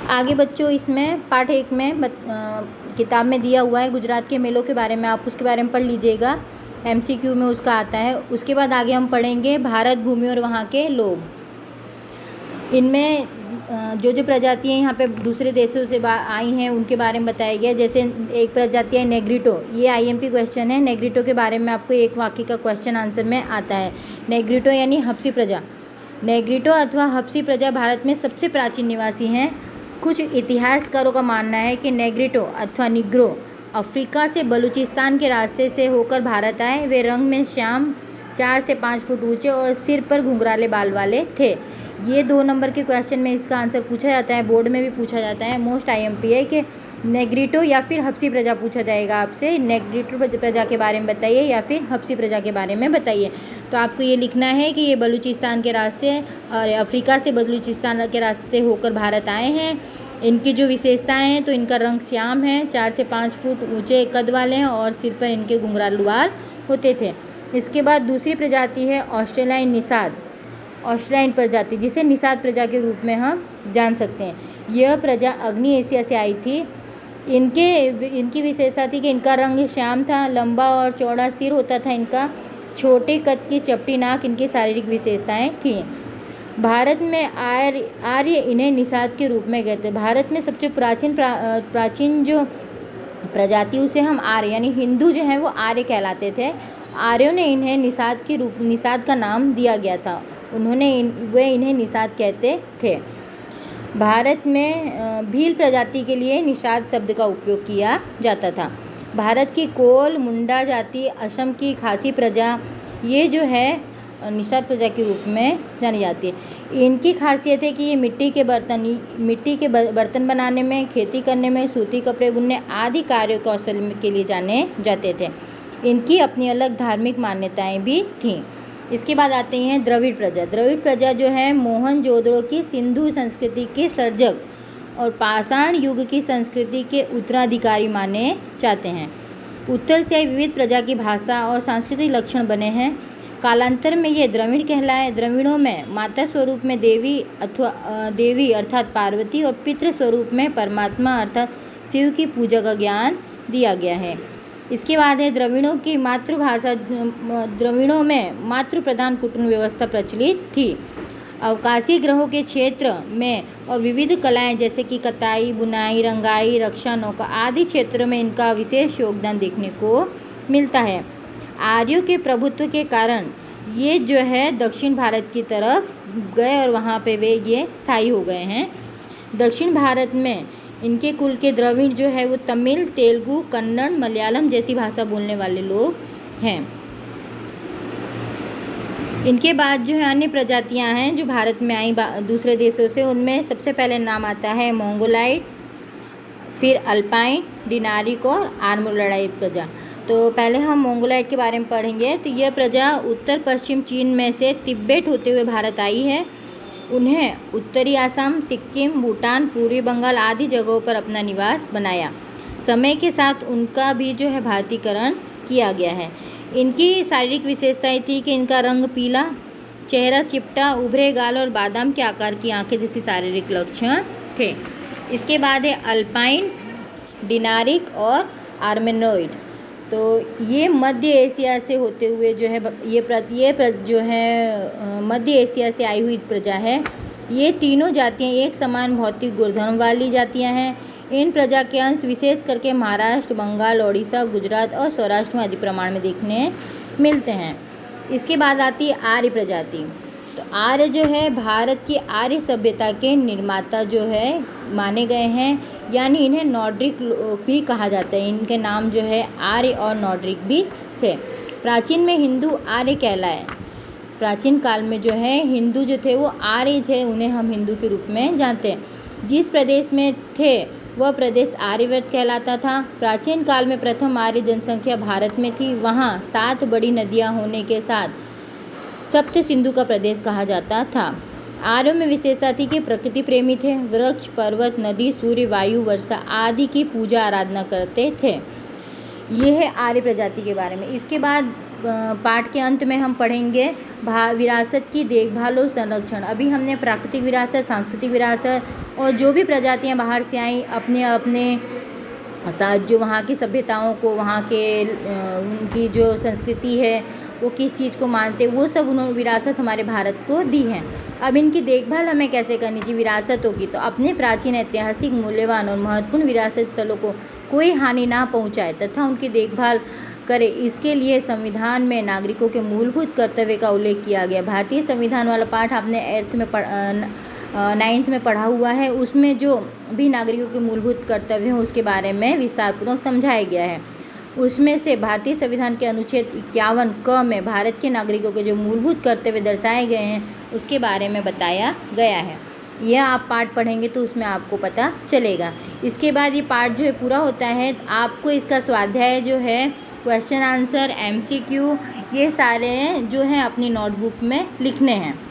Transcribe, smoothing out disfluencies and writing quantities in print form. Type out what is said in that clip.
आगे बच्चों इसमें पाठ 1 में किताब में दिया हुआ है गुजरात के मेलों के बारे में, आप उसके बारे में पढ़ लीजिएगा, MCQ में उसका आता है। उसके बाद आगे हम पढ़ेंगे भारत भूमि और वहाँ के लोग। इनमें जो प्रजातियाँ यहाँ पे दूसरे देशों से आई हैं उनके बारे में बताया गया। जैसे एक प्रजाति है नेग्रिटो, ये IMP क्वेश्चन है। नेग्रिटो के बारे में आपको एक वाक्य का क्वेश्चन आंसर में आता है। नेग्रिटो यानी हबसी प्रजा। नेग्रिटो अथवा हबसी प्रजा भारत में सबसे प्राचीन निवासी हैं। कुछ इतिहासकारों का मानना है कि नेग्रिटो अथवा निग्रो अफ्रीका से बलूचिस्तान के रास्ते से होकर भारत आए। वे रंग में श्याम, 4 से 5 फुट ऊंचे और सिर पर घुंघराले बाल वाले थे। ये 2 नंबर के क्वेश्चन में इसका आंसर पूछा जाता है, बोर्ड में भी पूछा जाता है। मोस्ट IMP है कि नेग्रिटो या फिर हबसी प्रजा पूछा जाएगा आपसे। नेग्रिटो प्रजा के बारे में बताइए या फिर हबसी प्रजा के बारे में बताइए। तो आपको ये लिखना है कि ये बलूचिस्तान के रास्ते और अफ्रीका से बलूचिस्तान के रास्ते होकर भारत आए हैं। इनकी जो विशेषताएं हैं तो इनका रंग श्याम है, 4 से 5 फुट ऊंचे कद वाले हैं और सिर पर इनके घुंघरालू बाल होते थे। इसके बाद दूसरी प्रजाति है ऑस्ट्रेलियाई निषाद, ऑस्ट्रेलियाई प्रजाति, जिसे निषाद प्रजा के रूप में हम जान सकते हैं। यह प्रजा अग्नि एशिया से आई थी। इनकी विशेषता थी कि इनका रंग श्याम था, लंबा और चौड़ा सिर होता था इनका, छोटे कद की चपटी नाक इनकी शारीरिक विशेषताएं थीं। भारत में आर्य इन्हें निषाद के रूप में कहते हैं। भारत में सबसे प्राचीन जो प्रजाति उसे हम आर्य यानी हिंदू जो हैं वो आर्य कहलाते थे। आर्यों ने इन्हें निषाद का नाम दिया गया था। वे इन्हें निषाद कहते थे। भारत में भील प्रजाति के लिए निषाद शब्द का उपयोग किया जाता था। भारत की कोल, मुंडा जाति, असम की खासी प्रजा, ये जो है निषाद प्रजा के रूप में जानी जाती है। इनकी खासियत है कि ये मिट्टी के बर्तन बनाने में, खेती करने में, सूती कपड़े बुनने आदि कार्य कौशल के लिए जाने जाते थे। इनकी अपनी अलग धार्मिक मान्यताएं भी थीं। इसके बाद आते हैं द्रविड़ प्रजा। द्रविड़ प्रजा जो है मोहनजोदड़ो की सिंधु संस्कृति के सर्जक और पाषाण युग की संस्कृति के उत्तराधिकारी माने जाते हैं। उत्तर से आई विविध प्रजा की भाषा और सांस्कृतिक लक्षण बने हैं। कालांतर में ये द्रविड़ कहलाए। द्रविड़ों में माता स्वरूप में देवी अर्थात पार्वती और पितृ स्वरूप में परमात्मा अर्थात शिव की पूजा का ज्ञान दिया गया है। इसके बाद है द्रविड़ों की मातृभाषा। द्रविड़ों में मातृ प्रधान कुटुंब व्यवस्था प्रचलित थी। अवकाशीय ग्रहों के क्षेत्र में और विविध कलाएं जैसे कि कताई, बुनाई, रंगाई, रक्षा, नौका आदि क्षेत्रों में इनका विशेष योगदान देखने को मिलता है। आर्यों के प्रभुत्व के कारण ये जो है दक्षिण भारत की तरफ गए और वहाँ पे ये स्थायी हो गए हैं। दक्षिण भारत में इनके कुल के द्रविड़ जो है वो तमिल, तेलुगु, कन्नड़, मलयालम जैसी भाषा बोलने वाले लोग हैं। इनके बाद जो है अन्य प्रजातियां हैं जो भारत में आई दूसरे देशों से। उनमें सबसे पहले नाम आता है मोंगोलाइट, फिर अल्पाइन, डिनारिक और आर्मोलॉइड प्रजा। तो पहले हम मोंगोलाइट के बारे में पढ़ेंगे। तो यह प्रजा उत्तर पश्चिम चीन में से तिब्बत होते हुए भारत आई है। उन्हें उत्तरी असम, सिक्किम, भूटान, पूर्वी बंगाल आदि जगहों पर अपना निवास बनाया। समय के साथ उनका भी जो है भारतीकरण किया गया है। इनकी शारीरिक विशेषताएं थी कि इनका रंग पीला, चेहरा चिपटा, उभरे गाल और बादाम के आकार की आंखें जैसी शारीरिक लक्षण थे। इसके बाद है अल्पाइन, डिनारिक और आर्मेनोइड। तो ये मध्य एशिया से होते हुए जो है जो है मध्य एशिया से आई हुई प्रजा है। ये तीनों जातियाँ एक समान भौतिक गुणधर्म वाली जातियाँ हैं। इन प्रजा के अंश विशेष करके महाराष्ट्र, बंगाल, ओडिशा, गुजरात और सौराष्ट्र में अधिक प्रमाण में देखने मिलते हैं। इसके बाद आती है आर्य प्रजाति। तो आर्य जो है भारत की आर्य सभ्यता के निर्माता जो है माने गए हैं, यानी इन्हें नॉर्डिक भी कहा जाता है। इनके नाम जो है आर्य और नॉर्डिक भी थे। प्राचीन में हिंदू आर्य कहलाए। प्राचीन काल में जो है हिंदू जो थे वो आर्य थे, उन्हें हम हिंदू के रूप में जानते हैं। जिस प्रदेश में थे वह प्रदेश आर्यवर्त कहलाता था। प्राचीन काल में प्रथम आर्य जनसंख्या भारत में थी। वहाँ 7 बड़ी नदियाँ होने के साथ सप्त सिंधु का प्रदेश कहा जाता था। आर्यों में विशेषता थी कि प्रकृति प्रेमी थे। वृक्ष, पर्वत, नदी, सूर्य, वायु, वर्षा आदि की पूजा आराधना करते थे। यह है आर्य प्रजाति के बारे में। इसके बाद पाठ के अंत में हम पढ़ेंगे विरासत की देखभाल और संरक्षण। अभी हमने प्राकृतिक विरासत, सांस्कृतिक विरासत और जो भी प्रजातियां बाहर से आई अपने अपने साथ जो वहाँ की सभ्यताओं को, वहाँ के उनकी जो संस्कृति है वो किस चीज़ को मानते, वो सब उन्होंने विरासत हमारे भारत को दी है। अब इनकी देखभाल हमें कैसे करनी चाहिए विरासतों की, तो अपने प्राचीन ऐतिहासिक मूल्यवान और महत्वपूर्ण विरासत स्थलों को कोई हानि ना पहुँचाए तथा उनकी देखभाल करे। इसके लिए संविधान में नागरिकों के मूलभूत कर्तव्य का उल्लेख किया गया। भारतीय संविधान वाला पाठ आपने 9th में पढ़ा हुआ है। उसमें जो भी नागरिकों के मूलभूत कर्तव्य हैं उसके बारे में विस्तारपूर्वक समझाया गया है। उसमें से भारतीय संविधान के अनुच्छेद 51 क में भारत के नागरिकों के जो मूलभूत कर्तव्य दर्शाए गए हैं उसके बारे में बताया गया है। यह आप पाठ पढ़ेंगे तो उसमें आपको पता चलेगा। इसके बाद ये पाठ जो है पूरा होता है। आपको इसका स्वाध्याय जो है, क्वेश्चन आंसर, MCQ, ये सारे जो हैं अपनी नोटबुक में लिखने हैं।